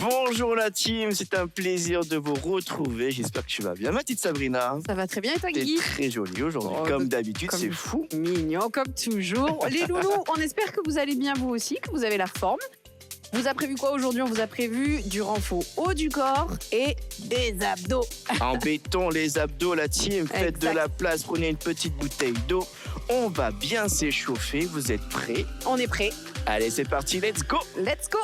Bonjour la team, c'est un plaisir de vous retrouver. J'espère que tu vas bien, ma petite Sabrina. Ça va très bien et toi, T'es Guigui? très jolie aujourd'hui, comme d'habitude, c'est fou. Mignon, comme toujours. Les loulous, on espère que vous allez bien vous aussi, que vous avez la forme. On vous a prévu quoi aujourd'hui? On vous a prévu du renfort haut du corps et des abdos. Embêtons les abdos, la team. Faites de la place, prenez une petite bouteille d'eau. On va bien s'échauffer. Vous êtes prêts? On est prêts. Allez, c'est parti, let's go! Let's go!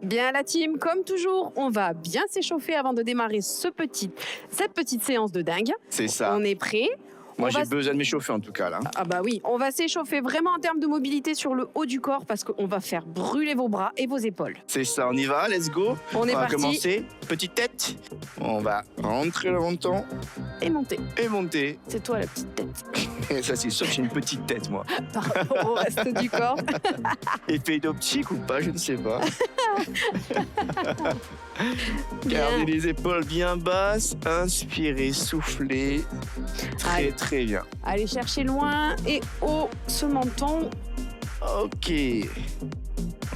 Bien la team, comme toujours, on va bien s'échauffer avant de démarrer cette petite séance de dingue. C'est ça. On est prêts. Moi, j'ai besoin de m'échauffer en tout cas, là. Ah bah oui, on va s'échauffer vraiment en termes de mobilité sur le haut du corps parce qu'on va faire brûler vos bras et vos épaules. C'est ça, on y va, let's go. On est va parti. commencer. Petite tête. On va rentrer le menton Et monter. et monter. C'est toi la petite tête Et ça, c'est sûr que j'ai une petite tête, moi. par rapport au reste du corps. Effet d'optique ou pas, je ne sais pas. Bien. Gardez les épaules bien basses. Inspirez, soufflez. Allez. Très bien. Allez chercher loin et haut ce menton. Ok.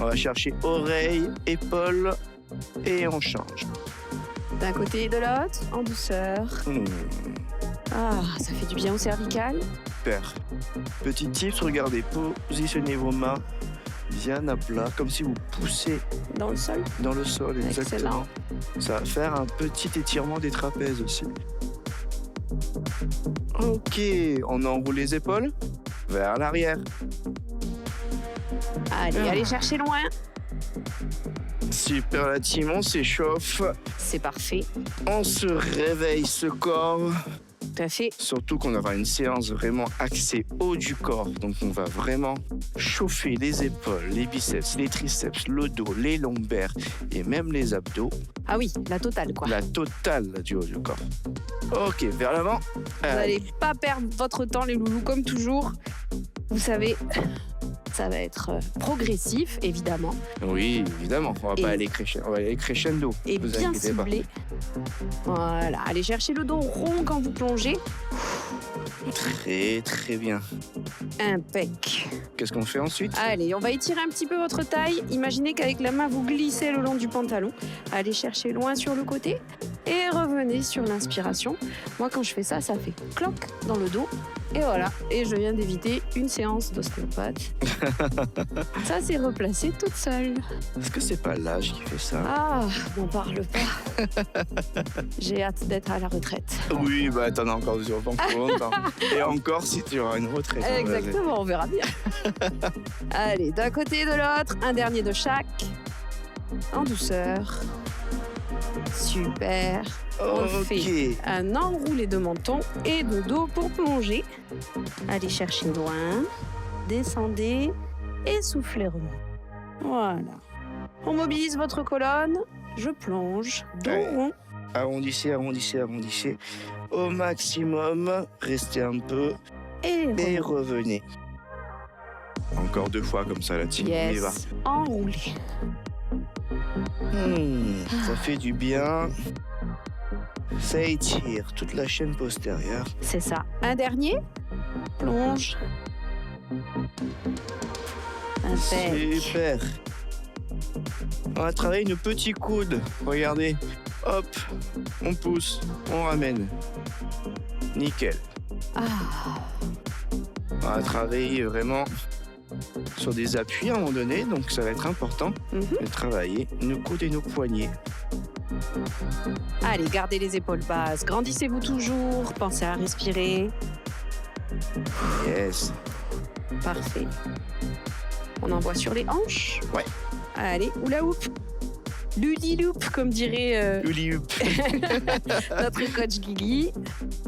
On va chercher oreille, épaule et on change. D'un côté et de l'autre, en douceur. Ah, ça fait du bien au cervical. Super. Petit tips, regardez, positionnez vos mains bien à plat, comme si vous poussez Dans le sol. dans le sol. Exactement. Excellent. Ça va faire un petit étirement des trapèzes aussi. Ok, on enroule les épaules vers l'arrière. Allez, allez chercher loin. Super la team, on s'échauffe, C'est parfait. on se réveille ce corps. Tout à fait. Surtout qu'on aura une séance vraiment axée haut du corps. Donc on va vraiment chauffer les épaules, les biceps, les triceps, le dos, les lombaires et même les abdos. Ah oui, la totale quoi. La totale du haut du corps. Ok, vers l'avant. Vous n'allez pas perdre votre temps les loulous comme toujours. Vous savez, ça va être progressif évidemment Oui, évidemment. On va Et- pas aller crescendo. On va aller crescendo. et Vous bien inquiétez pas. ciblé. Voilà, allez chercher le dos rond quand vous plongez. Très très bien. Impec. Qu'est-ce qu'on fait ensuite? Allez, on va étirer un petit peu votre taille. Imaginez qu'avec la main, vous glissez le long du pantalon. Allez chercher loin sur le côté et revenez sur l'inspiration. Moi, quand je fais ça, ça fait cloc dans le dos. Et voilà. Et je viens d'éviter une séance d'ostéopathe. Ça, c'est replacé toute seule. Est-ce que c'est pas l'âge qui fait ça? Ah, n'en parle pas. J'ai hâte d'être à la retraite. Oui, bah t'en as encore du repas pour longtemps. Et encore si tu auras une retraite. hein, vas-y. Exactement, on verra bien. Allez, d'un côté et de l'autre, un dernier de chaque. En douceur. Super. On fait Ok. un enroulé de menton et de dos pour plonger. Allez chercher loin. Descendez et soufflez rond. Voilà. On mobilise votre colonne. Je plonge. Dos Ouais. rond. Arrondissez, arrondissez, arrondissez. Au maximum. Restez un peu et revenez. Encore 2 fois comme ça, la team. On y va. Yes. Enroulé. Ça fait du bien. Ça étire toute la chaîne postérieure. C'est ça. Un dernier. Plonge. Impec. Super. On va travailler nos petits coudes. Regardez. Hop. On pousse. On ramène. Nickel. Ah, On va travailler vraiment sur des appuis à un moment donné. Donc ça va être important de travailler nos coudes et nos poignets. Allez, gardez les épaules basses. Grandissez-vous toujours. Pensez à respirer. Yes. Parfait. On envoie sur les hanches. Ouais. Allez, oula oup. Luli-loup, comme dirait Uli up. notre coach Guigui.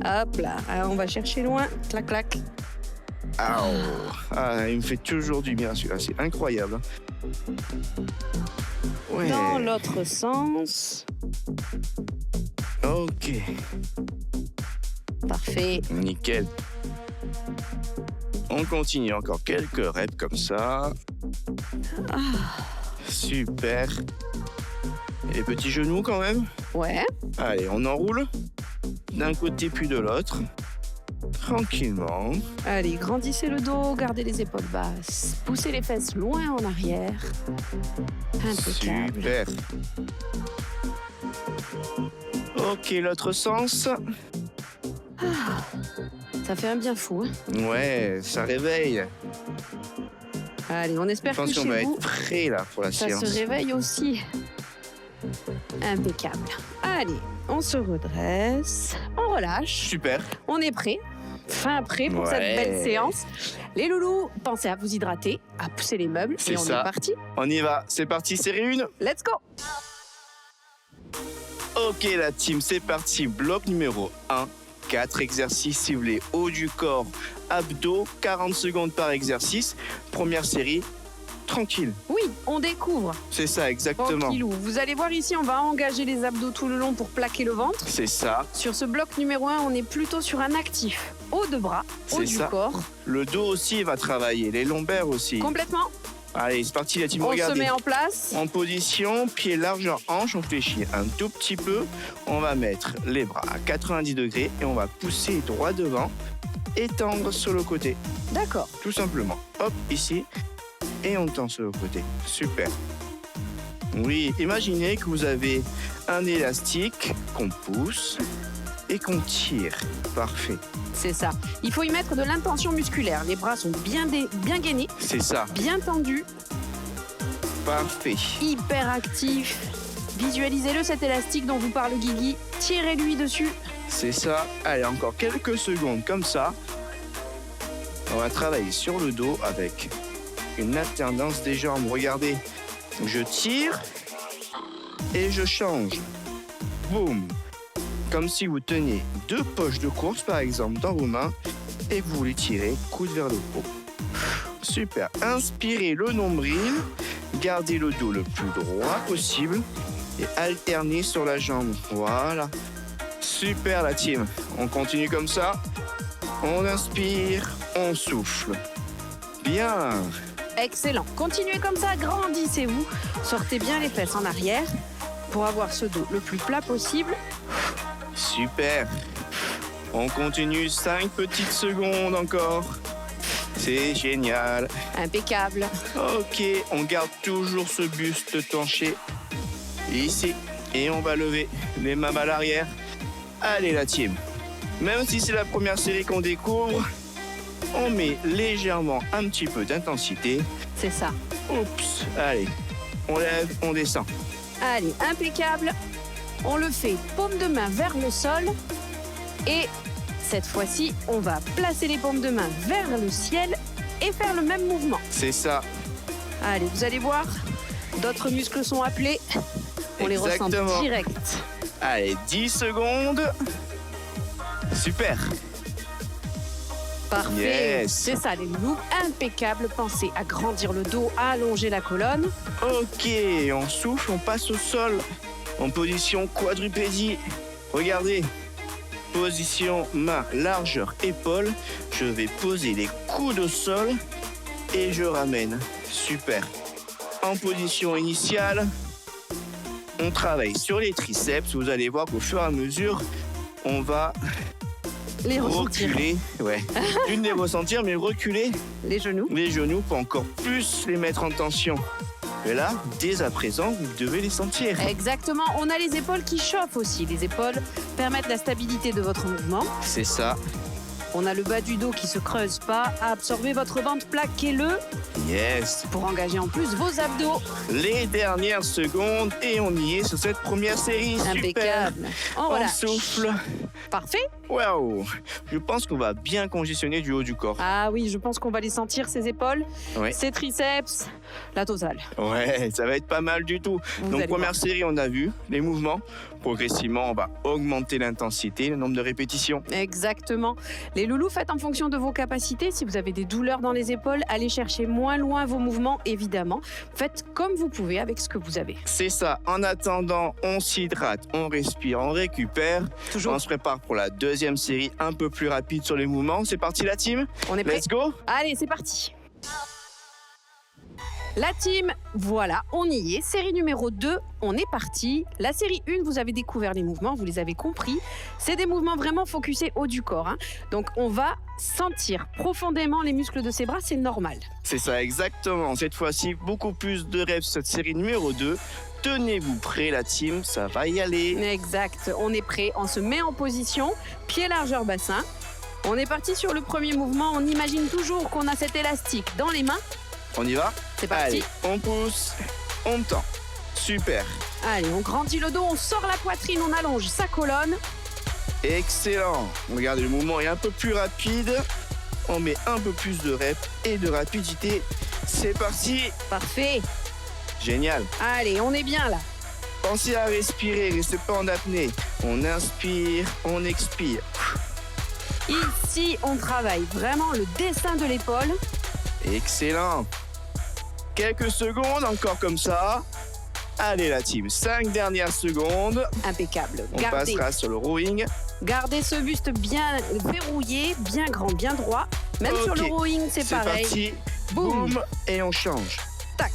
Hop là, alors, on va chercher loin. Clac, clac. Ah, il me fait toujours du bien celui-là, c'est incroyable. Ouais. Dans l'autre sens. Ok, Parfait. nickel. On continue encore quelques reps comme ça. Super. Et petits genoux quand même. Ouais. Allez, on enroule d'un côté puis de l'autre. Tranquillement. Allez, grandissez le dos, gardez les épaules basses, poussez les fesses loin en arrière. Impeccable. Super. Ok, l'autre sens. Ça fait un bien fou. Hein. Ouais, ça réveille. Allez, on espère Je pense que qu'on chez va vous, être prêt là pour la ça séance. se réveille aussi. Impeccable. Allez, on se redresse, on relâche, Super. on est prêt. Fin prêt pour cette Ouais. belle séance. Les loulous, pensez à vous hydrater, à pousser les meubles C'est et on ça. est parti. On y va. C'est parti, série 1. Let's go. Ok la team, c'est parti. Bloc numéro 1. 4 exercices ciblés haut du corps, abdos, 40 secondes par exercice. Première série, tranquille. Oui, on découvre. C'est ça, exactement. Tranquillou. Vous allez voir ici, on va engager les abdos tout le long pour plaquer le ventre. C'est ça. Sur ce bloc numéro 1, on est plutôt sur un actif. Haut de bras, haut C'est du ça. corps. Le dos aussi va travailler, les lombaires aussi. Complètement. Allez, c'est parti la team, On se regardez. met en place. En position, pied largeur hanche, on fléchit un tout petit peu. On va mettre les bras à 90 degrés et on va pousser droit devant, étendre sur le côté, D'accord. tout simplement. Hop, ici, et on tend sur le côté. Super. Oui, imaginez que vous avez un élastique qu'on pousse et qu'on tire. Parfait. C'est ça. Il faut y mettre de l'intention musculaire. Les bras sont bien gainés, C'est ça. bien tendus, Parfait. hyper actifs. Visualisez-le, cet élastique dont vous parle Guigui. Tirez-lui dessus. C'est ça. Allez, encore quelques secondes comme ça. On va travailler sur le dos avec une alternance des jambes. Regardez, je tire et je change. Boum. Comme si vous teniez 2 poches de course, par exemple, dans vos mains et que vous les tirez, coude vers le haut. Super. Inspirez le nombril, gardez le dos le plus droit possible et alternez sur la jambe. Voilà. Super la team. On continue comme ça. On inspire, on souffle. Bien. Excellent. Continuez comme ça, grandissez-vous. Sortez bien les fesses en arrière pour avoir ce dos le plus plat possible. Super. On continue 5 petites secondes encore. C'est génial. Impeccable. Ok, on garde toujours ce buste penché ici. Et on va lever les mains à l'arrière. Allez la team. Même si c'est la première série qu'on découvre, on met légèrement un petit peu d'intensité. C'est ça. Oups, allez. On lève, on descend. Allez, impeccable. On le fait paume de main vers le sol. Et cette fois-ci, on va placer les paumes de main vers le ciel et faire le même mouvement. C'est ça. Allez, vous allez voir, d'autres muscles sont appelés. On les ressent Exactement. direct. Allez, 10 secondes. Super. Parfait. Yes. C'est ça, les loulous. Impeccable. Pensez à grandir le dos, à allonger la colonne. Ok, on souffle, on passe au sol. En position quadrupédie. Regardez. Position main, largeur, épaule. Je vais poser les coudes au sol et je ramène. Super. En position initiale, on travaille sur les triceps. Vous allez voir qu'au fur et à mesure, on va Les ressentir. reculer. Ouais. D'une les ressentir, mais reculer Les genoux. les genoux pour encore plus les mettre en tension. Et là, dès à présent, vous devez les sentir. Exactement. On a les épaules qui chauffent aussi. Les épaules permettent la stabilité de votre mouvement. C'est ça. On a le bas du dos qui se creuse pas. Absorbez votre ventre, plaquez-le Yes. pour engager en plus vos abdos. Les dernières secondes et on y est sur cette première série. Super. Impeccable. On On relâche. souffle. Parfait. Waouh. Je pense qu'on va bien congestionner du haut du corps. Ah oui, je pense qu'on va les sentir, ces épaules, Oui. ces triceps, la totale. Ouais, ça va être pas mal du tout. Vous Donc allez première voir. série, on a vu les mouvements. Progressivement, on va augmenter l'intensité, le nombre de répétitions. Exactement. Les loulous, faites en fonction de vos capacités. Si vous avez des douleurs dans les épaules, allez chercher moins loin vos mouvements, évidemment. Faites comme vous pouvez avec ce que vous avez. C'est ça. En attendant, on s'hydrate, on respire, on récupère. Toujours. On se prépare pour la deuxième série un peu plus rapide sur les mouvements. C'est parti la team? On est prêt? Let's go! Allez, c'est parti. La team, voilà, on y est. Série numéro 2, on est parti. La série 1, vous avez découvert les mouvements, vous les avez compris. C'est des mouvements vraiment focusés haut du corps. Donc, on va sentir profondément les muscles de ses bras, c'est normal. C'est ça, exactement. Cette fois-ci, beaucoup plus de rêves sur cette série numéro 2. Tenez-vous prêts, la team, ça va y aller. Exact, on est prêt. On se met en position, pied largeur bassin. On est parti sur le premier mouvement. On imagine toujours qu'on a cet élastique dans les mains. On y va? C'est parti. Allez, on pousse, on tend. Super. Allez, on grandit le dos, on sort la poitrine, on allonge sa colonne. Excellent. Regardez, le mouvement est un peu plus rapide. On met un peu plus de reps et de rapidité. C'est parti. Parfait. Génial. Allez, on est bien là. Pensez à respirer, restez pas en apnée. On inspire, on expire. Ici, on travaille vraiment le dessin de l'épaule. Excellent. Quelques secondes, encore comme ça. Allez la team, 5 dernières secondes. Impeccable. On passera sur le rowing. Gardez ce buste bien verrouillé, bien grand, bien droit. Même sur le Ok. rowing, c'est pareil. C'est parti. Boum. Boum. Et on change. Tac.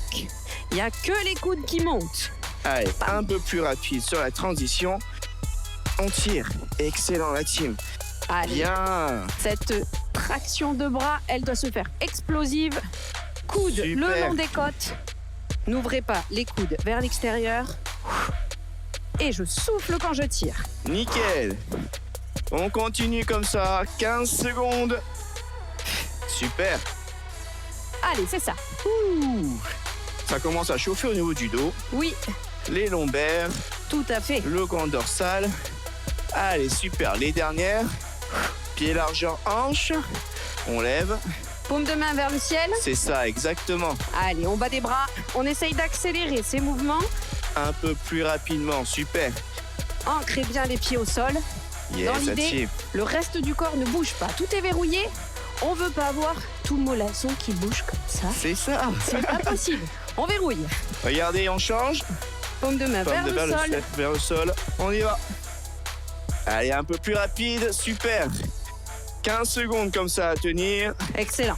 Il n'y a que les coudes qui montent. Allez, Bam. un peu plus rapide sur la transition. On tire. Excellent la team. Allez. Bien. Cette traction de bras, elle doit se faire explosive. Coude Super. le long des côtes. N'ouvrez pas les coudes vers l'extérieur. Et je souffle quand je tire. Nickel. On continue comme ça. 15 secondes. Super. Allez, c'est ça. Ouh. Ça commence à chauffer au niveau du dos. Oui, Les lombaires, tout à fait. le grand dorsal. Allez, super. Les dernières. Pied largeur hanche. On lève. Paume de main vers le ciel. C'est ça, exactement. Allez, on bat des bras. On essaye d'accélérer ces mouvements. Un peu plus rapidement. Super. Ancrez bien les pieds au sol. Yes, Dans la l'idée, team. le reste du corps ne bouge pas. Tout est verrouillé. On veut pas avoir tout le mollasson qui bouge comme ça. C'est ça. C'est pas possible. On verrouille. Regardez, on change. Paume de main vers Pomme de le vers sol. vers le sol. On y va. Allez, un peu plus rapide. Super. 15 secondes comme ça à tenir. Excellent.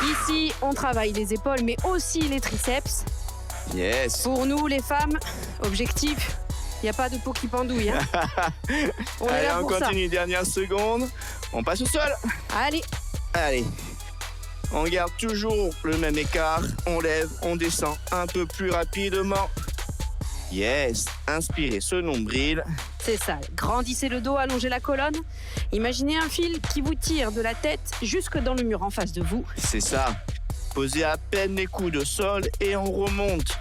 Ici, on travaille les épaules, mais aussi les triceps. Yes. Pour nous, les femmes, objectif, il n'y a pas de peau qui pendouille. On est Allez, là on pour ça. continue. Dernière seconde. On passe au sol. Allez, Allez. On garde toujours le même écart. On lève, on descend un peu plus rapidement. Yes. Inspirez ce nombril. c'est ça. Grandissez le dos, allongez la colonne. Imaginez un fil qui vous tire de la tête jusque dans le mur en face de vous. C'est ça. Posez à peine les coudes au sol et on remonte.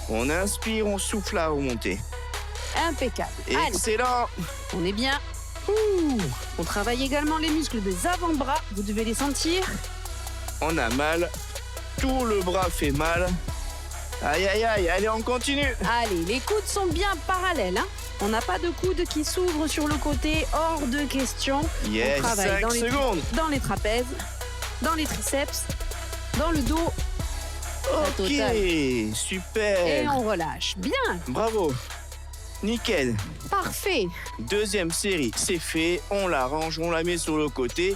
On inspire, on souffle à remonter. Impeccable. Allez, Excellent. on est bien. Ouh. On travaille également les muscles des avant-bras. Vous devez les sentir. On a mal. Tout le bras fait mal. Aïe, aïe, aïe. Allez, on continue. Allez, les coudes sont bien parallèles. On n'a pas de coudes qui s'ouvrent sur le côté, hors de question. Yes, On travaille 5 dans les secondes. Dans les trapèzes, dans les triceps, dans le dos. La Ok, totale. Et super. on relâche. Bien, Bravo. Nickel. parfait. Deuxième série, c'est fait. On la range, on la met sur le côté.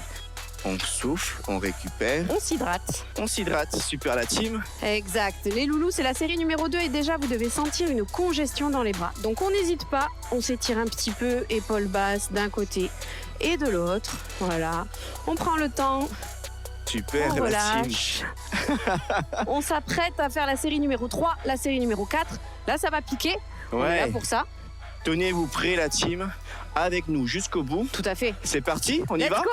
On souffle, on récupère, On s'hydrate. on s'hydrate. Super la team. Exact. Les loulous, c'est la série numéro 2 et déjà, vous devez sentir une congestion dans les bras. Donc, on n'hésite pas. On s'étire un petit peu, épaules basses d'un côté et de l'autre. Voilà. On prend le temps. Super On la team. relâche. On s'apprête à faire la série numéro 3, la série numéro 4. Là, ça va piquer. On est là Ouais. pour ça. Tenez-vous prêts la team. Avec nous jusqu'au bout. Tout à fait. C'est parti, on y Let's va? go.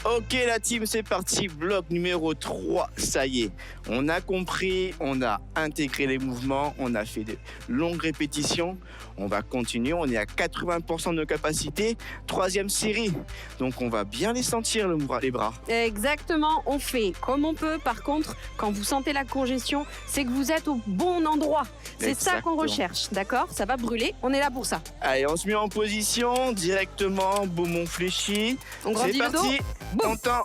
Ok la team, c'est parti, bloc numéro 3, ça y est, on a compris, on a intégré les mouvements, on a fait de longues répétitions, on va continuer, on est à 80% de nos capacités, troisième série, donc on va bien les sentir les bras. Exactement, on fait comme on peut. Par contre, quand vous sentez la congestion, c'est que vous êtes au bon endroit. C'est ça qu'on Exactement. recherche, d'accord? Ça va brûler, on est là pour ça. Allez, on se met en position, directement, boum, on fléchit, On c'est grandit le dos. parti, Boum. on tend,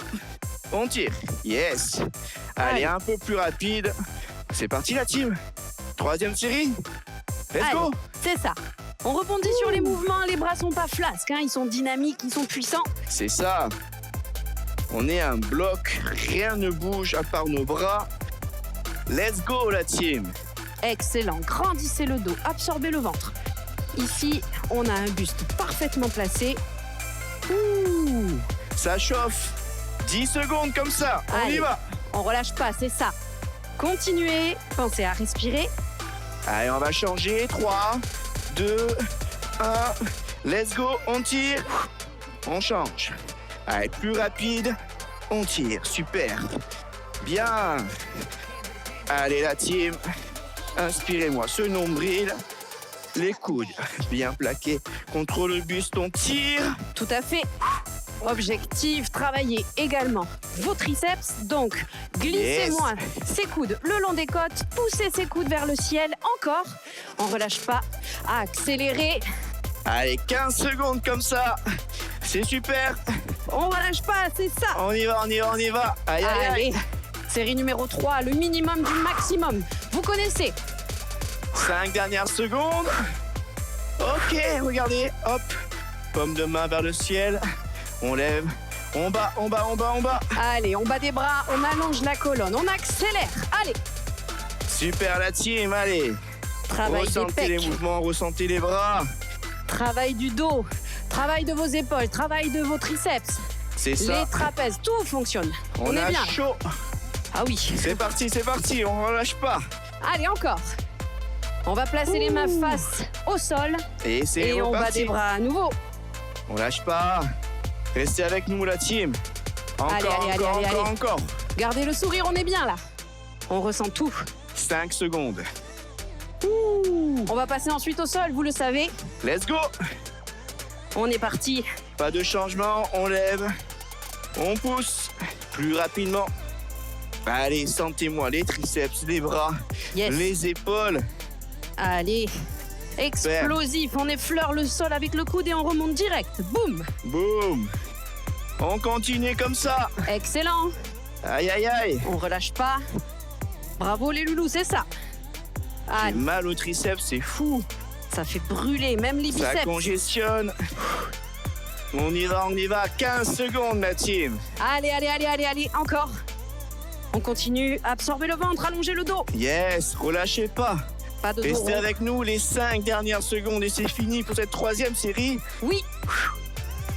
on tire, yes, allez, Allez. un peu plus rapide, c'est parti la team, troisième série, let's Allez. go. C'est ça. On rebondit sur les mouvements, les bras sont pas flasques, hein, ils sont dynamiques, ils sont puissants. C'est ça. On est un bloc, rien ne bouge à part nos bras. Let's go la team. Excellent, grandissez le dos, absorbez le ventre. Ici, on a un buste parfaitement placé. Ouh. Ça chauffe. 10 secondes comme ça, on Allez. y va. On relâche pas, c'est ça. Continuez, pensez à respirer. Allez, on va changer. 3, 2, 1. Let's go, on tire. On change. Allez, plus rapide. On tire, super. Bien. Allez, la team. Inspirez-moi ce nombril. Les coudes bien plaqués contre le buste, on tire. Tout à fait. Objectif, travaillez également vos triceps. Donc, glissez-moi ces coudes le long des côtes, poussez ces coudes vers le ciel. Encore. On relâche pas. Accélérez. Allez, 15 secondes comme ça. C'est super. On relâche pas, c'est ça. On y va, on y va, on y va. Aïe, aïe, aïe. Allez. Série numéro 3, le minimum du maximum. Vous connaissez. 5 dernières secondes. Ok, regardez. Hop. Pomme de main vers le ciel. On lève. On bat, on bat, on bat, on bat. Allez, on bat des bras, on allonge la colonne, on accélère. Allez. Super la team, allez. Travail des Ressentez les pecs, mouvements, ressentez les bras. travail du dos, travail de vos épaules, travail de vos triceps, C'est ça. les trapèzes, tout fonctionne. On est a bien. chaud. Ah oui. C'est parti, on relâche pas. Allez, encore. On va placer les mains face au sol Et c'est et on bat reparti. des bras à nouveau. On lâche pas. Restez avec nous la team. Encore, Allez, allez, encore, allez, encore, allez. encore. Gardez le sourire, on est bien là. On ressent tout. 5 secondes. On va passer ensuite au sol, vous le savez. Let's go. On est parti. Pas de changement, on lève. On pousse. Plus rapidement. Allez, sentez-moi les triceps, les bras, Yes. les épaules. Allez. Explosif, on effleure le sol avec le coude et on remonte direct. Boum. Boum. On continue comme ça. Excellent. Aïe, aïe, aïe. On relâche pas. Bravo les loulous, c'est ça. J'ai Allez, mal au triceps, c'est fou. ça fait brûler même les Ça biceps. congestionne. On y va. 15 secondes, la team. Allez, allez, allez, allez, allez, encore. On continue, absorbez le ventre, allongez le dos. Yes, relâchez pas. Pas de dos Restez rond. avec nous les 5 dernières secondes et c'est fini pour cette 3e série. Oui.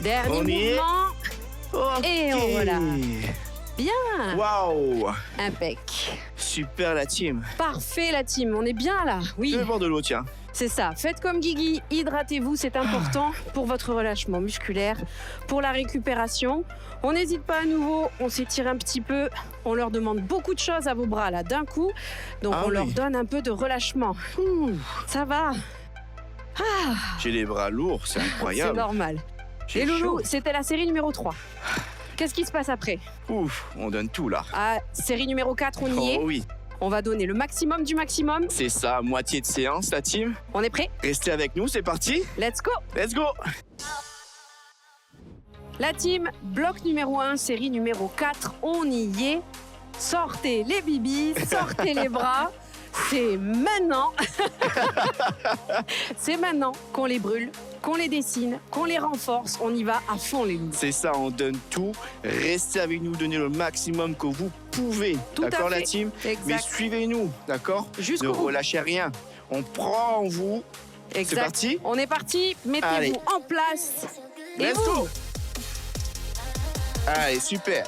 Dernier On y est. mouvement. Ok. Et on relâche. Bien. Waouh. Impec. Super la team. Parfait la team, on est bien là. Oui, Je vais boire de l'eau, tiens. c'est ça. Faites comme Guigui, hydratez-vous, c'est important pour votre relâchement musculaire, pour la récupération. On n'hésite pas à nouveau, on s'étire un petit peu. On leur demande beaucoup de choses à vos bras là d'un coup. Donc Ah on oui. leur donne un peu de relâchement. Ouh, ça va, J'ai les bras lourds, c'est c'est incroyable. normal. J'ai Et Loulou, chaud. c'était la série numéro 3. Qu'est-ce qui se passe après? Ouf, on donne tout là. Ah, série numéro 4, on y Oh est. oui, On va donner le maximum du maximum. c'est ça, moitié de séance la team. On est prêt? Restez avec nous, c'est parti. Let's go! Let's go. La team, bloc numéro 1, série numéro 4, on y est. Sortez les bibis, sortez les bras. C'est maintenant. C'est maintenant qu'on les brûle, qu'on les dessine, qu'on les renforce. On y va à fond les loups. C'est ça, on donne tout. Restez avec nous, donnez le maximum que vous pouvez. Tout à D'accord la fait. team? Mais Exact. suivez-nous, d'accord? Ne Jusqu'au bout. relâchez rien. On prend en vous. C'est Exact. parti? On est parti. Mettez-vous Allez. en place. Et Let's vous? go. Allez, super.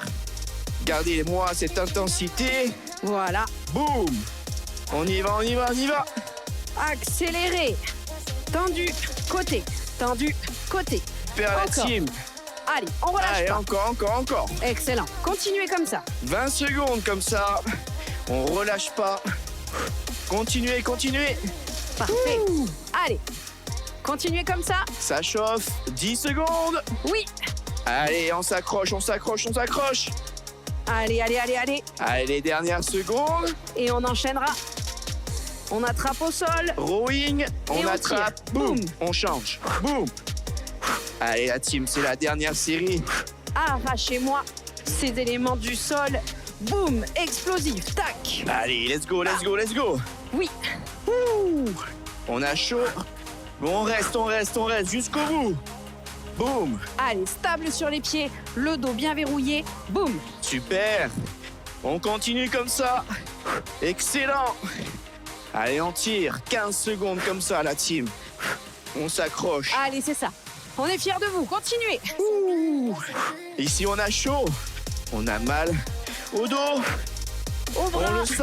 Gardez-moi cette intensité. Voilà. Boum. On y va, on y va, on y va. Accélérez. Tendu, côté. Tendu, côté. Super la Encore. team. Allez, on relâche Allez, pas. encore. Excellent. Continuez comme ça. 20 secondes comme ça. On relâche pas. Continuez. Parfait. Allez. Continuez comme ça. Ça chauffe. 10 secondes. Oui. Allez, on s'accroche. Allez. Allez, les dernières secondes. Et on enchaînera. On attrape au sol. Rowing. On on attrape. tire. Boum. Boum. On change. Boum. Allez, la team, c'est la dernière série. Arrachez-moi ces éléments du sol. Boum. Explosif. Tac. Allez, let's go. Oui. Ouh. On a chaud. Bon, on reste jusqu'au bout. Boum. Allez, stable sur les pieds, le dos bien verrouillé. Boum. Super. On continue comme ça. Excellent. Allez, on tire. 15 secondes comme ça, la team. On s'accroche. Allez, c'est ça. On est fiers de vous. Continuez. Ouh. Ici, on a chaud. On a mal au dos. Au bras. On le sent.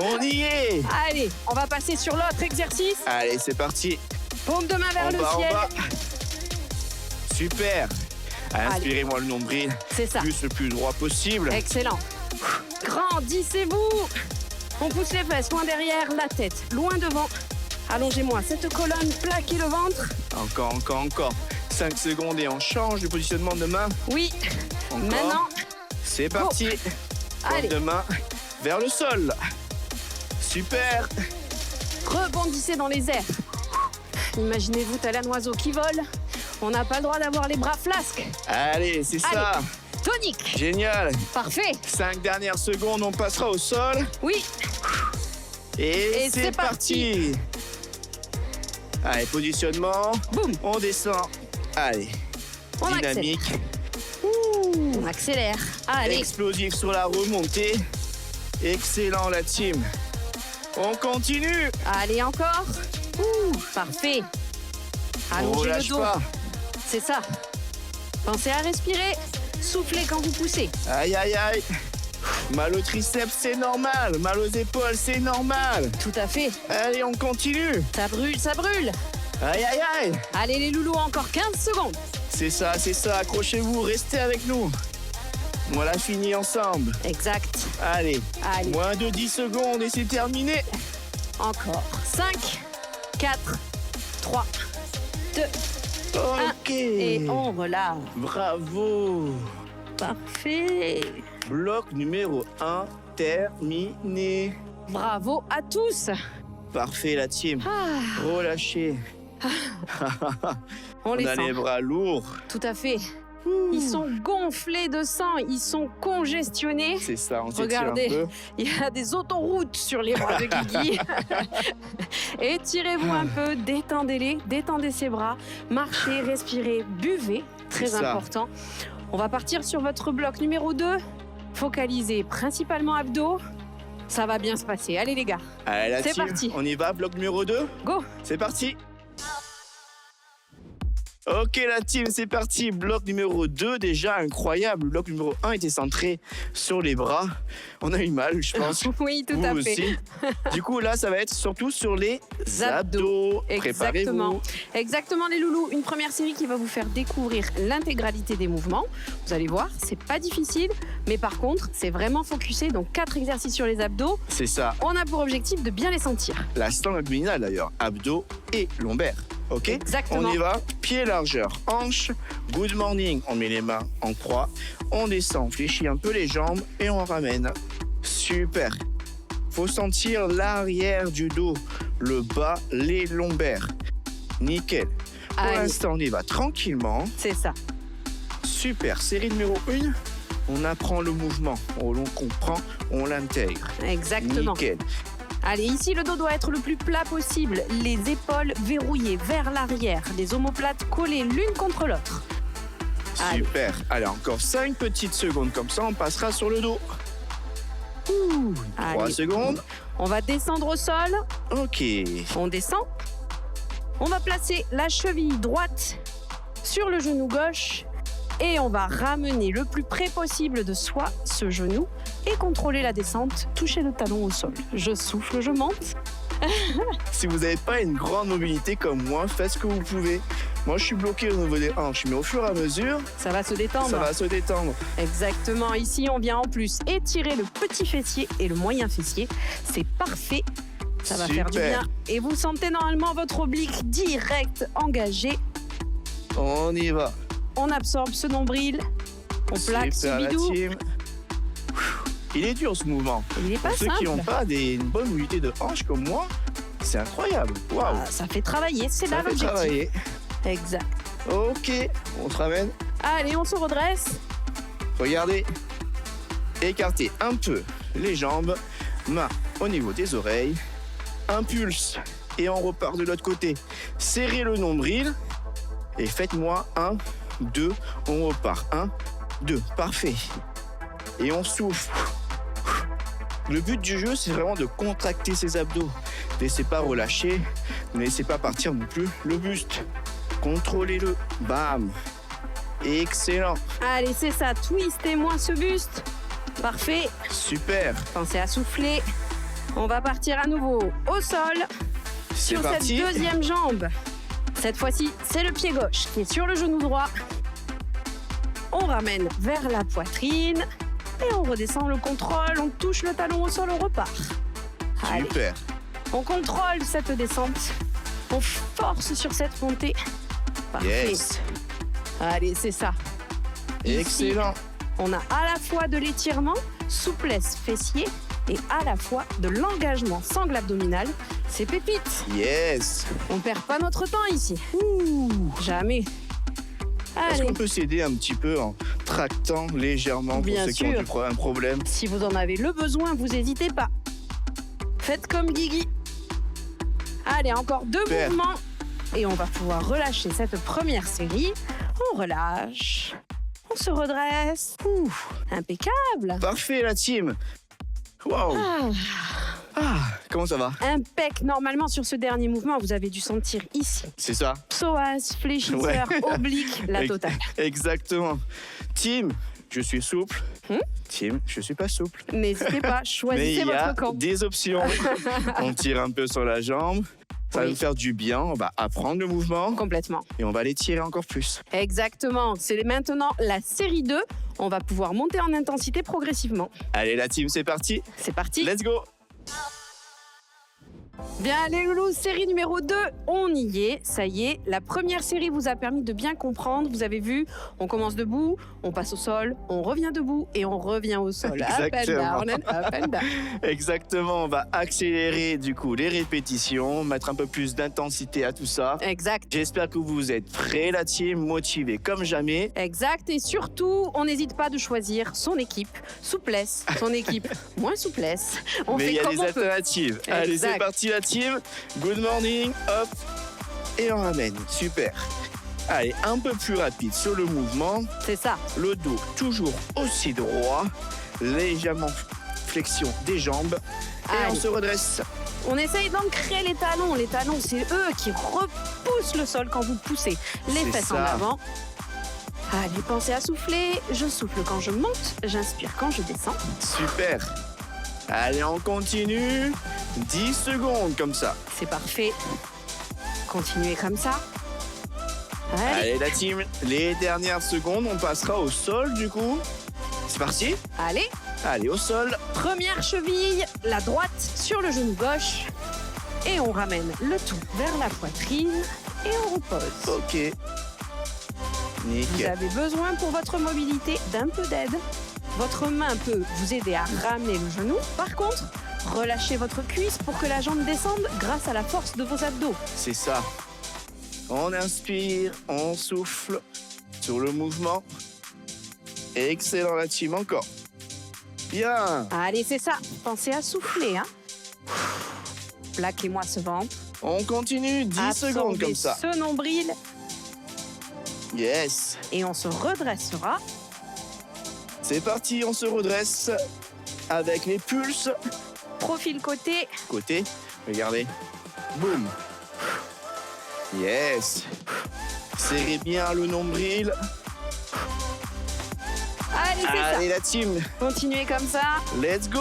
On y est. Allez, on va passer sur l'autre exercice. Allez, c'est parti. Paume de main vers En le bas, en ciel. bas. Super. Inspirez-moi le nombril. C'est ça. Juste le plus droit possible. Excellent. Grandissez-vous. On pousse les fesses loin derrière, la tête loin devant. Allongez-moi cette colonne, plaquez le ventre. Encore. 5 secondes et on change de positionnement de main. Oui. Encore. Maintenant, C'est parti. allez, De main vers le sol. Super. rebondissez dans les airs. Imaginez-vous tel un oiseau qui vole. On n'a pas le droit d'avoir les bras flasques. Allez, c'est ça. Tonique. Génial. Parfait. 5 dernières secondes, on passera au sol. Oui. Et c'est c'est parti. Allez, positionnement. Boum. On descend. Allez. On Dynamique. On accélère. Allez. Explosif sur la remontée. Excellent, la team. On continue. Allez encore. Parfait. On Allongez le relâche dos. pas. C'est ça. Pensez à respirer. Soufflez quand vous poussez. Aïe. Mal au triceps, c'est normal. Mal aux épaules, c'est normal. Tout à fait. Allez, on continue. Ça brûle, ça brûle. Aïe. Allez les loulous, encore 15 secondes. C'est ça. Accrochez-vous, restez avec nous. On l'a fini ensemble. Exact. Allez, Allez, moins de 10 secondes et c'est terminé. encore. 5, 4, 3, 2, Ok. et on relâche. Bravo. Parfait. Bloc numéro 1 terminé. Bravo à tous. Parfait, la team. Relâchez. On On les a sent. les bras lourds. Tout à fait. Ils sont gonflés de sang, ils sont congestionnés. C'est ça, on s'étire un Regardez, peu. il y a des autoroutes sur les bras de Guigui. Étirez-vous un peu, détendez-les, détendez ses bras, marchez, respirez, buvez, très C'est ça. important. On va partir sur votre bloc numéro 2. Focalisez principalement abdos. Ça va bien se passer. Allez les gars, Allez, la C'est team, parti. on y va, bloc numéro 2. go. C'est parti. Ok la team, c'est parti. Bloc numéro 2, déjà incroyable. Le bloc numéro 1 était centré sur les bras. On a eu mal, je pense. Oui, tout Vous à aussi. fait. Du coup, là, ça va être surtout sur les abdos. Exactement. Préparez-vous. Exactement les loulous. Une première série qui va vous faire découvrir l'intégralité des mouvements. Vous allez voir, c'est pas difficile, mais par contre, c'est vraiment focusé. Donc 4 exercices sur les abdos. C'est ça. On a pour objectif de bien les sentir. La stangue abdominale d'ailleurs. Abdos et lombaires. Ok. Exactement. On y va. Pied largeur, hanche. Good morning. On met les mains en croix. On descend, on fléchit un peu les jambes et on ramène. Super. Faut sentir l'arrière du dos, le bas, les lombaires. Nickel. Pour Allez, l'instant, on y va tranquillement. c'est ça. Super. Série numéro 1. On apprend le mouvement. On comprend, on l'intègre. Exactement. Nickel. Allez, ici, le dos doit être le plus plat possible. Les épaules verrouillées vers l'arrière. Les omoplates collées l'une contre l'autre. Allez. Super. Allez, encore 5 petites secondes comme ça, on passera sur le dos. 3 Allez. secondes. On va descendre au sol. Ok. On descend. On va placer la cheville droite sur le genou gauche et on va ramener le plus près possible de soi ce genou et contrôler la descente, toucher le talon au sol. Je souffle, je monte. Si vous n'avez pas une grande mobilité comme moi, faites ce que vous pouvez. Moi, je suis bloqué au niveau des hanches, mais au fur et à mesure, Ça va se détendre. ça va se détendre. Exactement. Ici, on vient en plus étirer le petit fessier et le moyen fessier. C'est parfait. Ça va faire du Super. bien. Et vous sentez normalement votre oblique direct engagé. On y va. On absorbe ce nombril. On plaque ce Super, la bidou. team. Il est dur ce mouvement. Il n'est pas Pour ceux simple. qui n'ont pas une bonne mobilité de hanche comme moi, c'est incroyable. Waouh. Ah, ça fait travailler, c'est là Ça fait l'objectif. travailler. Exact. Ok, on se ramène. Allez, on se redresse. Regardez. Écartez un peu les jambes. Main au niveau des oreilles. Impulse et on repart de l'autre côté. Serrez le nombril et faites-moi 1, 2, on repart. 1, 2, parfait. Et on souffle. Le but du jeu, c'est vraiment de contracter ses abdos. Ne laissez pas relâcher, ne laissez pas partir non plus le buste. Contrôlez-le. Bam. Excellent. Allez, c'est ça, twistez-moi ce buste. Parfait. Super. Pensez à souffler. On va partir à nouveau au sol. C'est Sur parti. cette deuxième jambe. Cette fois-ci, c'est le pied gauche qui est sur le genou droit. On ramène vers la poitrine et on redescend le contrôle. On touche le talon au sol, on repart. Allez, Super. on contrôle cette descente. On force sur cette montée. Parfait. Yes. Allez, c'est ça. Ici, Excellent. on a à la fois de l'étirement, souplesse fessier et à la fois de l'engagement sangle abdominal. C'est pépite. Yes. On perd pas notre temps ici. Jamais. Est-ce Allez, qu'on peut s'aider un petit peu en tractant légèrement pour Bien ceux qui ont sûr. un problème? si vous en avez le besoin, vous n'hésitez pas. Faites comme Guigui. Allez, encore 2 Super. mouvements. Et on va pouvoir relâcher cette première série. On relâche. On se redresse. Ouh, impeccable. Parfait la team. Waouh. Comment ça va? Impec. Normalement, sur ce dernier mouvement, vous avez dû sentir ici. C'est ça? Psoas, fléchisseur, oblique, la totale. Exactement. Team, je suis souple. Hmm? Team, je suis pas souple. N'hésitez pas, Mais choisissez il y a votre camp. des options. On tire un peu sur la jambe. Ça va Oui. nous faire du bien. On va apprendre le mouvement Complètement. et on va les tirer encore plus. Exactement. C'est maintenant la série 2. On va pouvoir monter en intensité progressivement. Allez la team, c'est parti. C'est parti. Let's go. Bien, les loulous, série numéro 2, on y est, ça y est. La première série vous a permis de bien comprendre. Vous avez vu, on commence debout, on passe au sol, on revient debout et on revient au sol. Up and Exactement. down, up and down. Exactement, on va accélérer du coup les répétitions, mettre un peu plus d'intensité à tout ça. Exact. J'espère que vous êtes prêts la team, motivés comme jamais. Exact. Et surtout, on n'hésite pas de choisir son équipe souplesse, son équipe moins souplesse. On Mais fait il y a comme des on peut. alternatives. Allez, Exact. c'est parti la team. Good morning, hop. Et on ramène, super. Allez, un peu plus rapide sur le mouvement. C'est ça. Le dos toujours aussi droit. Légèrement flexion des jambes. Et on Allez. se redresse. On essaye d'ancrer les talons. Les talons, c'est eux qui repoussent le sol quand vous poussez les C'est fesses en ça. avant. Allez, pensez à souffler. Je souffle quand je monte, j'inspire quand je descends. Super. Allez, on continue. 10 secondes comme ça. C'est parfait. Continuez comme ça. Allez, Allez la team, les dernières secondes, on passera au sol du coup. C'est parti. allez. Allez au sol. Première cheville, la droite sur le genou gauche. Et on ramène le tout vers la poitrine et on repose. Ok. Vous Nickel. avez besoin pour votre mobilité d'un peu d'aide. Votre main peut vous aider à ramener le genou. Par contre, relâchez votre cuisse pour que la jambe descende grâce à la force de vos abdos. C'est ça. On inspire, on souffle sur le mouvement. Excellent la team, encore. Bien. Allez, c'est ça. Pensez à souffler, hein. Plaquez-moi ce ventre. On continue, 10 secondes Absorbez comme ça. ce nombril Yes. et on se redressera. C'est parti, on se redresse avec les pulses. Profil côté. Côté, regardez. Boum. Yes. Serrez bien le nombril. Allez, c'est Allez la team, ça. Continuez comme ça. let's go.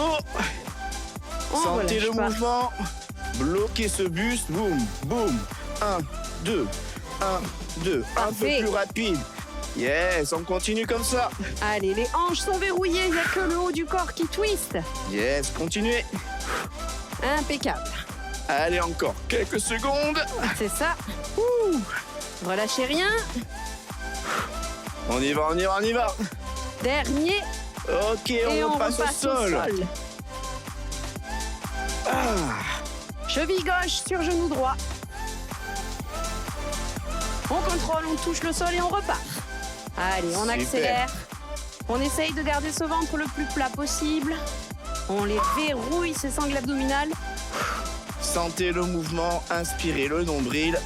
On Sentez le relâche pas. mouvement. Bloquez ce buste. Boum, boum. 1, 2, 1, 2. Un peu Parfait. plus rapide. Yes, on continue comme ça. Allez, les hanches sont verrouillées. Il n'y a que le haut du corps qui twist. Yes, continuez. Impeccable. Allez, encore quelques secondes. C'est ça. Ouh. Relâchez rien. On y va, on y va, on y va. Dernier. Ok, Et on on repasse repasse au sol. Ah, Cheville gauche sur genou droit. On contrôle, on touche le sol et on repart. Allez, on Super. accélère. On essaye de garder ce ventre le plus plat possible. On les verrouille, ces sangles abdominales. Sentez le mouvement, inspirez le nombril.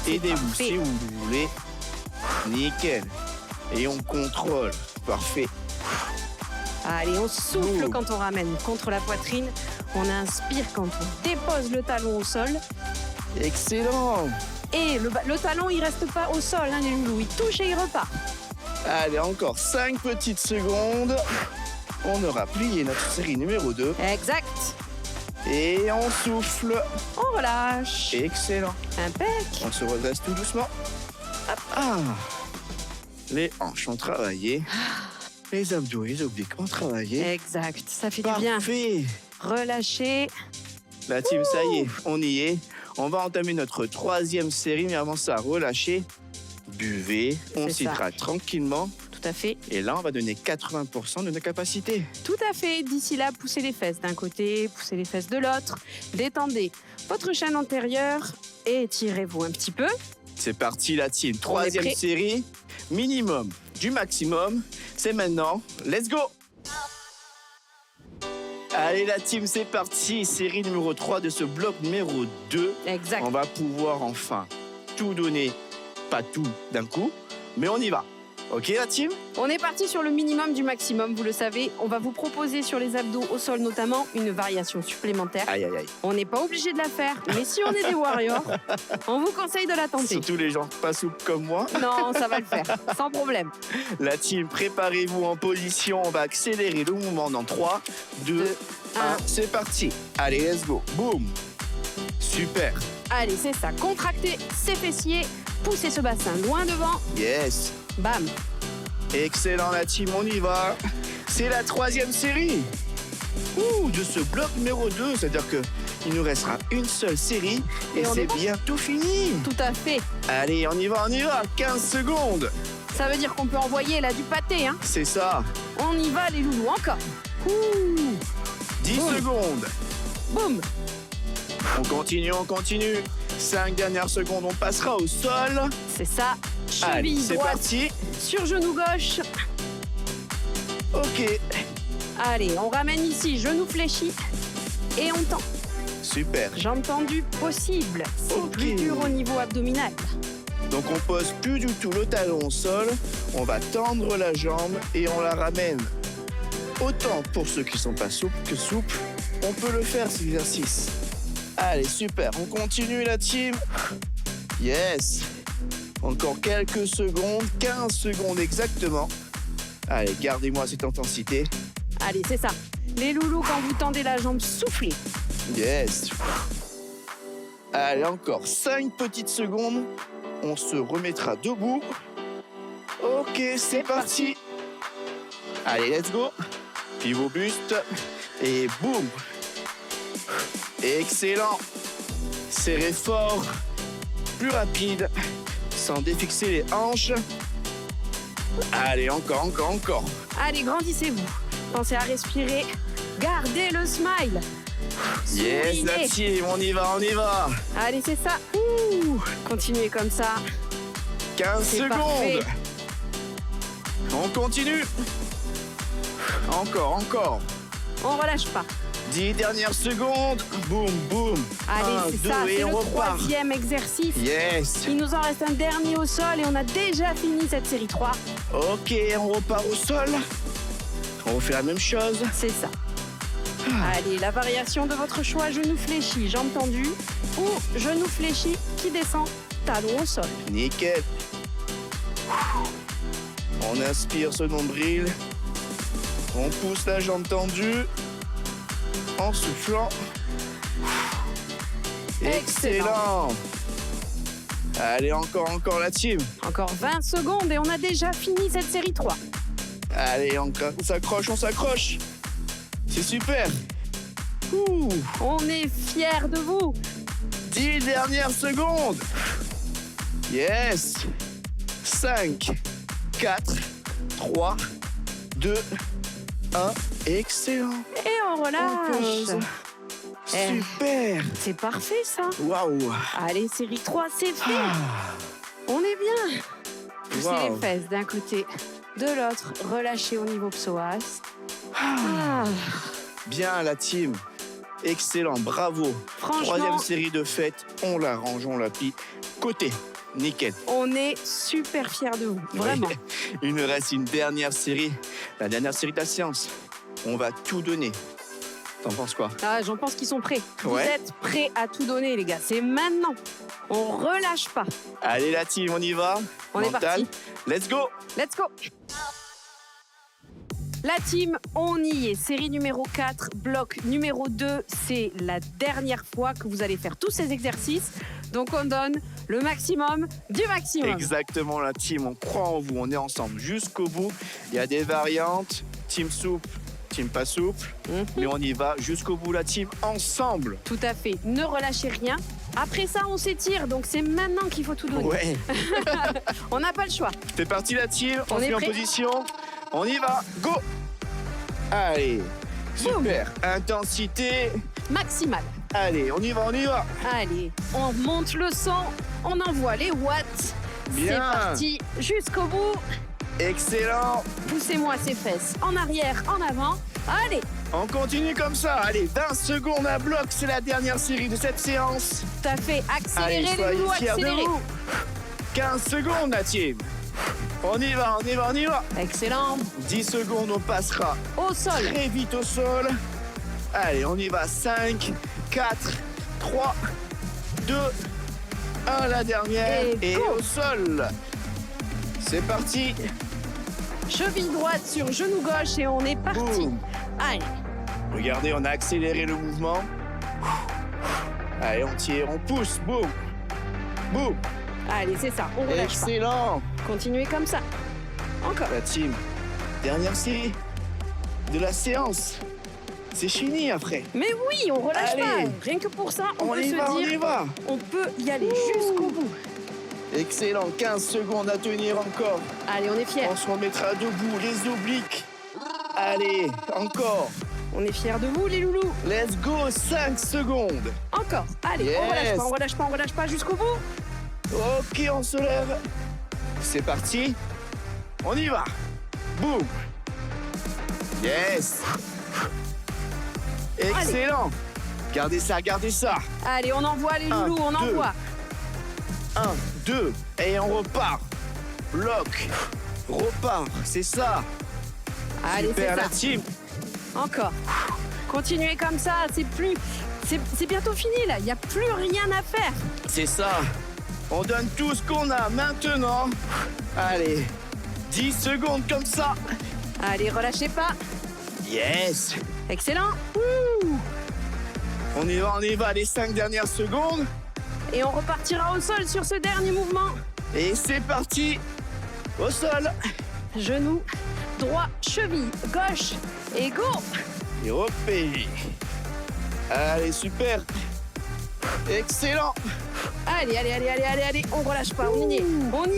Aidez-vous parfait. si vous voulez. Nickel. Et on contrôle. Parfait. Allez, on souffle Ouh. quand on ramène contre la poitrine. On inspire quand on dépose le talon au sol. Excellent. Et le talon, il reste pas au sol, hein, les loulous. Il touche et il repart. Allez, encore 5 petites secondes. On aura plié notre série numéro 2. Exact. Et on souffle. On relâche. Excellent. Impec. On se redresse tout doucement. Hop. Ah. Les hanches ont travaillé. Les abdos et les obliques ont travaillé. Exact. Ça fait du bien. Parfait. Relâchez. La team, ça y est, on y est. On va entamer notre 3e série, mais avant ça, relâchez. Buvez. On C'est ça. s'hydrate tranquillement. Tout à fait. Et là, on va donner 80% de nos capacités. Tout à fait. D'ici là, poussez les fesses d'un côté, poussez les fesses de l'autre. Détendez votre chaîne antérieure et étirez-vous un petit peu. C'est parti, la team. On est 3e prêt. série. Minimum du maximum. C'est maintenant. Let's go! Allez, la team, c'est parti. Série numéro 3 de ce bloc numéro 2. Exact. On va pouvoir enfin tout donner. Pas tout d'un coup, mais on y va. Ok, la team? On est parti sur le minimum du maximum, vous le savez. On va vous proposer sur les abdos au sol notamment une variation supplémentaire. Aïe, aïe, aïe. On n'est pas obligé de la faire, mais si on est des warriors, on vous conseille de la tenter. Surtout les gens pas souples comme moi. Non, ça va le faire, sans problème. La team, préparez-vous en position. On va accélérer le mouvement dans 3, 2, 2, 1. 1. C'est parti. Allez, let's go. Boum. Super. Allez, c'est ça. Contractez ses fessiers, poussez ce bassin loin devant. Yes. Bam. Excellent, la team, on y va. C'est la 3e série. De ce bloc numéro 2. C'est-à-dire qu'il nous restera une seule série et Et on c'est est bon. bientôt fini. Tout à fait. Allez, on y va, on y va. 15 secondes. Ça veut dire qu'on peut envoyer là du pâté, hein. C'est ça. On y va les loulous, encore. Ouh. 10 Boum. secondes. Boum. On continue. 5 dernières secondes, on passera au sol. C'est ça. Allez, Cheville c'est droite parti. sur genou gauche. Ok, Allez, on ramène ici, genou fléchi. Et on tend. super. Jambes tendues possible. C'est Ok. plus dur au niveau abdominal. Donc on pose plus du tout le talon au sol. On va tendre la jambe et on la ramène. Autant pour ceux qui sont pas souples que souples, on peut le faire cet exercice. Allez, super. On continue la team. Yes. Encore quelques secondes, 15 secondes exactement. Allez, gardez-moi cette intensité. Allez, c'est ça. Les loulous, quand vous tendez la jambe, soufflez. Yes. Allez, encore 5 petites secondes. On se remettra debout. Ok, c'est parti. Allez, let's go. Pivot buste. Et boum. Excellent. Serrez fort. Plus rapide. Sans défixer les hanches. Allez, encore. Allez, grandissez-vous. Pensez à respirer. Gardez le smile. Yes, la Souriez. team, on y va. Allez, c'est ça. Ouh. Continuez comme ça. 15 C'est secondes. parfait. On continue. Encore. On relâche pas. 10 dernières secondes. Boum. Allez, 1, c'est 2 ça. C'est et le on repart. 3e exercice. Yes. Il nous en reste un dernier au sol et on a déjà fini cette série 3. Ok, on repart au sol. On refait la même chose. C'est ça. Allez, la variation de votre choix, genou fléchi, jambes tendues, ou genou fléchi qui descend, talon au sol. Nickel. On inspire ce nombril. On pousse la jambe tendue. En soufflant. Excellent. Allez, encore la team. Encore 20 secondes et on a déjà fini cette série 3. Allez, on s'accroche. C'est super. On est fiers de vous. 10 dernières secondes. Yes. 5, 4, 3, 2, 1. Excellent. Et on On pose. relâche. Eh. Super. C'est parfait ça. Waouh. Allez, série 3, c'est fait. Ah. On est bien. Poussez Wow. les fesses d'un côté, de l'autre. Relâchez au niveau psoas. Ah. Bien la team. Excellent, bravo. Franchement, 3e série de fête, on la range, on la plie. Côté, nickel. on est super fiers de vous, vraiment. Ouais. Il nous reste une dernière série, la dernière série de la séance. On va tout donner. T'en penses quoi? Ah, j'en pense qu'ils sont prêts. Vous Ouais. êtes prêts à tout donner, les gars. C'est maintenant. On relâche pas. Allez la team, on y va. On est parti. Let's go. Let's go. La team, on y est. Série numéro 4, bloc numéro 2. C'est la dernière fois que vous allez faire tous ces exercices. Donc on donne le maximum du maximum. Exactement la team, on croit en vous, on est ensemble jusqu'au bout. Il y a des variantes, team souple, team pas souple, mais on y va jusqu'au bout la team, ensemble. Tout à fait. Ne relâchez rien. Après ça, on s'étire. Donc c'est maintenant qu'il faut tout donner. Ouais, On n'a pas le choix. c'est parti la team, on On se est met en prêt. position, on y va, go. Allez, super, intensité, Maximal. allez, on y va, on y va. Allez, on monte le son. On envoie les watts. Bien. C'est parti. Jusqu'au bout. Excellent, Poussez-moi ces fesses en arrière, en avant. Allez, on continue comme ça, allez, 20 secondes à bloc, c'est la dernière série de cette séance. tout à fait. Allez, Accélérez les soyez loulous, fiers de accélérez. vous. 15 secondes la team. On y va, on y va, on y va. Excellent. 10 secondes, on passera Au sol. très vite au sol. Allez, on y va. 5, 4, 3, 2, 1, la dernière. Et Et go. au sol. C'est parti. Cheville droite sur genou gauche et on est parti. Boum. Allez, Regardez, on a accéléré le mouvement. Allez, on tire, on pousse. Boum. Boum. allez, c'est ça. On relâche Excellent. pas. Continuez comme ça. Encore. La team, dernière série de la séance. C'est fini après. Mais oui, on relâche Allez. pas. Rien que pour ça, on peut y se va, on y dire, va. on peut y aller jusqu'au bout. Excellent, 15 secondes à tenir encore. Allez, on est fiers. On se remettra debout, les obliques. Allez, encore. On est fiers de vous, les loulous. Let's go, 5 secondes. Encore. Allez, Yes. on relâche pas, on relâche pas, on relâche pas jusqu'au bout. Ok, on se lève. C'est parti. On y va. Boum. Yes. Excellent. Gardez ça, gardez ça. Allez, on envoie les Un, loulous, on deux. envoie. 1, 2, et on repart. Bloc. Repart, c'est ça. Allez, c'est Super ça. la team. Encore. Continuez comme ça, c'est bientôt fini là, il n'y a plus rien à faire. C'est ça. On donne tout ce qu'on a maintenant. Allez, 10 secondes comme ça. Allez, relâchez pas. Yes. Excellent. Ouh. On y va, les 5 dernières secondes. Et on repartira au sol sur ce dernier mouvement. Et c'est parti. Au sol. Genou, droit, cheville, gauche et go. Et hop. Allez, super. Excellent. Allez, on relâche pas, on y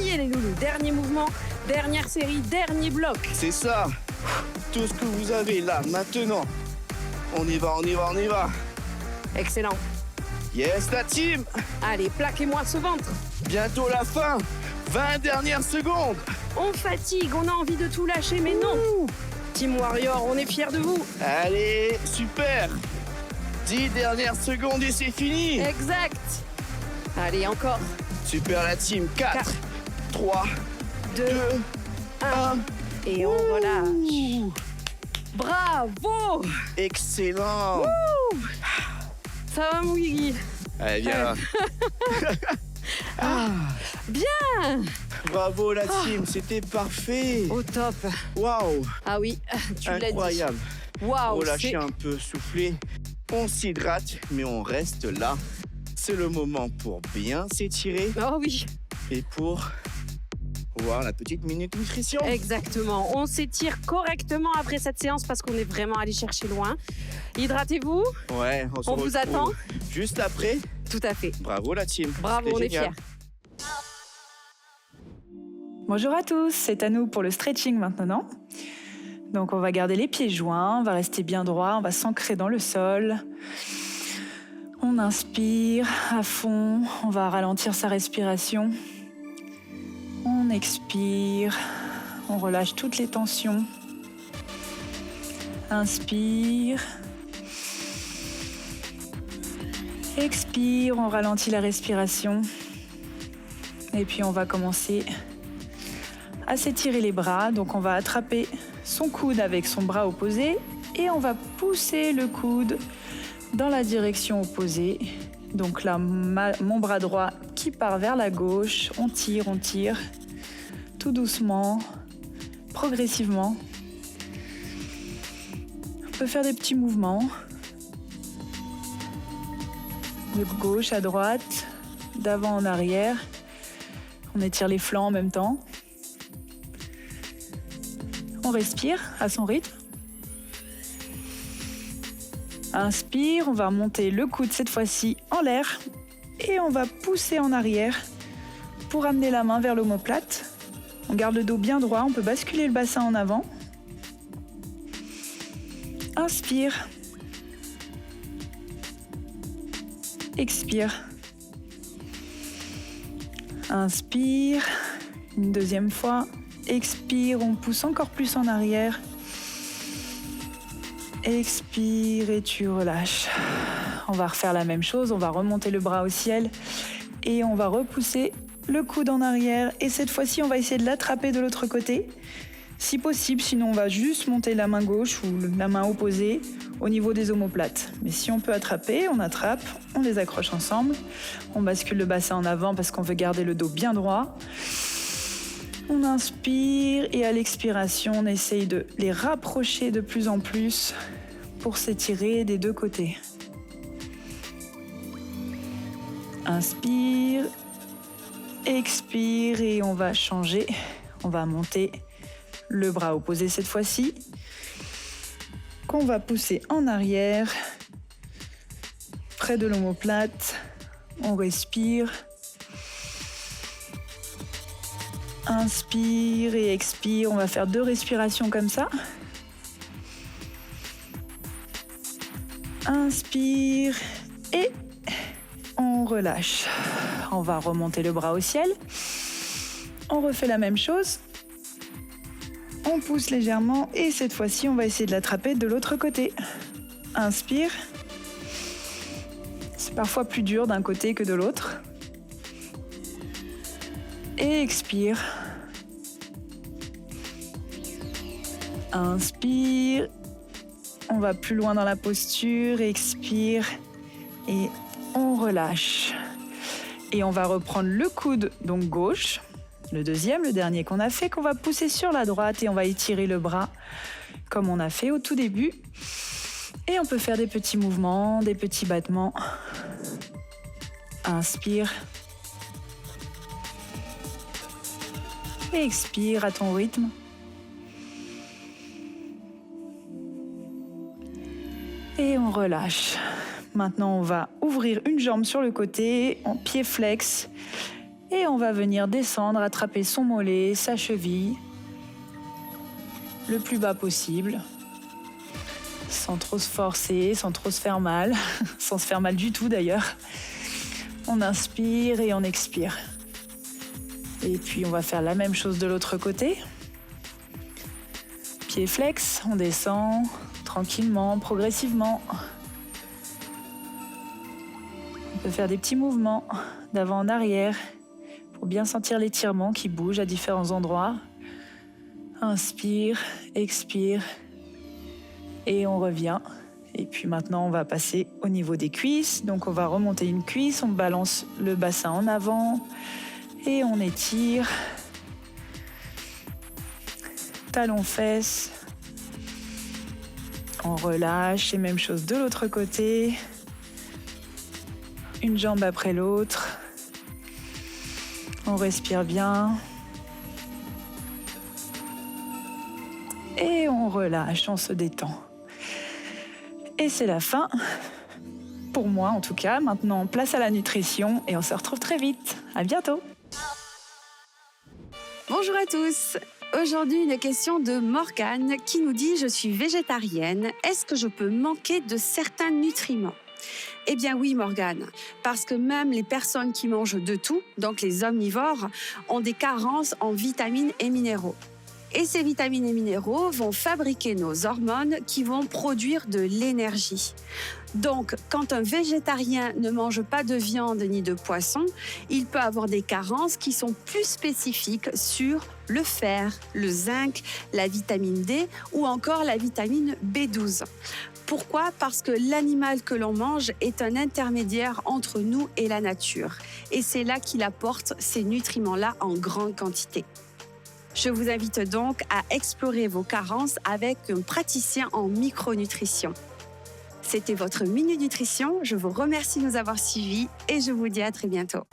est les loulous. Dernier mouvement, dernière série, dernier bloc. C'est ça. Tout ce que vous avez là, maintenant. On y va. Excellent. Yes, la team. Allez, plaquez-moi ce ventre. Bientôt la fin. 20 dernières secondes. On fatigue, on a envie de tout lâcher, mais non. Team Warrior, on est fiers de vous. Allez, super. 10 dernières secondes et c'est fini. Exact. Allez, encore. Super la team. 4, Quatre. 3, 2, 2, 1. 1. Et on relâche. Bravo. Excellent. Ça va, mon Guigui? Allez, viens là. Bien. Bravo la team, c'était parfait. Au top. Waouh, Ah oui, tu l'as dit. incroyable. Waouh, Relâchez c'est... un peu, soufflez. On s'hydrate, mais on reste là. C'est le moment pour bien s'étirer Oh oui, et pour voir la petite minute nutrition. exactement. On s'étire correctement après cette séance parce qu'on est vraiment allé chercher loin. Hydratez-vous. Ouais, on se On vous retrouve attend. juste après. Tout à fait. Bravo la team. Bravo, C'était on est génial. fiers. Bonjour à tous, c'est à nous pour le stretching maintenant. Donc on va garder les pieds joints, on va rester bien droit, on va s'ancrer dans le sol. On inspire à fond, on va ralentir sa respiration. On expire, on relâche toutes les tensions. Inspire. Expire, on ralentit la respiration. Et puis on va commencer à s'étirer les bras. Donc on va attraper son coude avec son bras opposé et on va pousser le coude dans la direction opposée. Donc là, mon bras droit qui part vers la gauche. On tire, tout doucement, progressivement. On peut faire des petits mouvements de gauche à droite, d'avant en arrière. On étire les flancs en même temps. On respire à son rythme. Inspire, on va remonter le coude cette fois-ci en l'air et on va pousser en arrière pour amener la main vers l'omoplate. On garde le dos bien droit, on peut basculer le bassin en avant. Inspire. Expire. Inspire. Une deuxième fois. Expire, on pousse encore plus en arrière. Expire et tu relâches. On va refaire la même chose, on va remonter le bras au ciel et on va repousser le coude en arrière. Et cette fois-ci, on va essayer de l'attraper de l'autre côté, si possible. Sinon, on va juste monter la main gauche ou la main opposée au niveau des omoplates. Mais si on peut attraper, on attrape, on les accroche ensemble. On bascule le bassin en avant parce qu'on veut garder le dos bien droit. On inspire et à l'expiration, on essaye de les rapprocher de plus en plus pour s'étirer des deux côtés. Inspire, expire et on va changer. On va monter le bras opposé cette fois-ci, qu'on va pousser en arrière, près de l'omoplate. On respire. Inspire et expire. On va faire 2 respirations comme ça. Inspire et on relâche. On va remonter le bras au ciel. On refait la même chose. On pousse légèrement et cette fois-ci, on va essayer de l'attraper de l'autre côté. Inspire. C'est parfois plus dur d'un côté que de l'autre. Et expire. Inspire. On va plus loin dans la posture. Expire. Et on relâche. Et on va reprendre le coude, donc gauche. Le deuxième, le dernier qu'on a fait, qu'on va pousser sur la droite et on va étirer le bras comme on a fait au tout début. Et on peut faire des petits mouvements, des petits battements. Inspire. Et expire à ton rythme. Et on relâche. Maintenant, on va ouvrir une jambe sur le côté, en pied flex. Et on va venir descendre, attraper son mollet, sa cheville, le plus bas possible. Sans trop se forcer, sans trop se faire mal. Sans se faire mal du tout d'ailleurs. On inspire et on expire. Et puis on va faire la même chose de l'autre côté. Pied flex, on descend tranquillement, progressivement. On peut faire des petits mouvements d'avant en arrière pour bien sentir l'étirement qui bouge à différents endroits. Inspire, expire et on revient. Et puis maintenant, on va passer au niveau des cuisses. Donc on va remonter une cuisse, on balance le bassin en avant et on étire. Talons fesses. On relâche et même chose de l'autre côté. Une jambe après l'autre. On respire bien. Et on relâche, on se détend. Et c'est la fin. Pour moi en tout cas. Maintenant, place à la nutrition et on se retrouve très vite. À bientôt. Bonjour à tous. Aujourd'hui, une question de Morgane qui nous dit « Je suis végétarienne, est-ce que je peux manquer de certains nutriments ?» Eh bien oui Morgane, parce que même les personnes qui mangent de tout, donc les omnivores, ont des carences en vitamines et minéraux. Et ces vitamines et minéraux vont fabriquer nos hormones qui vont produire de l'énergie. Donc, quand un végétarien ne mange pas de viande ni de poisson, il peut avoir des carences qui sont plus spécifiques sur le fer, le zinc, la vitamine D ou encore la vitamine B12. Pourquoi ? Parce que l'animal que l'on mange est un intermédiaire entre nous et la nature. Et c'est là qu'il apporte ces nutriments-là en grande quantité. Je vous invite donc à explorer vos carences avec un praticien en micronutrition. C'était votre Minute Nutrition. Je vous remercie de nous avoir suivis et je vous dis à très bientôt.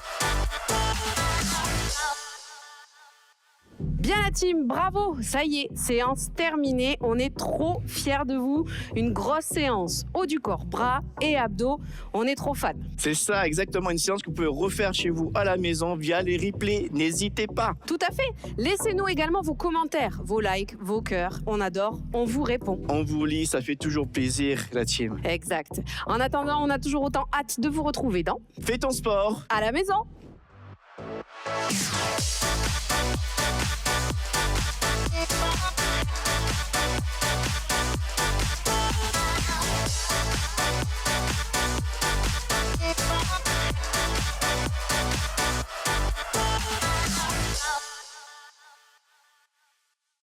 Bien la team, bravo, ça y est, séance terminée, on est trop fiers de vous. Une grosse séance, haut du corps, bras et abdos, on est trop fans. C'est ça, exactement, une séance que vous pouvez refaire chez vous à la maison via les replays, n'hésitez pas. Tout à fait, laissez-nous également vos commentaires, vos likes, vos cœurs, on adore, on vous répond. On vous lit, ça fait toujours plaisir, la team. Exact. En attendant, on a toujours autant hâte de vous retrouver dans Fais ton sport À la maison. Bye.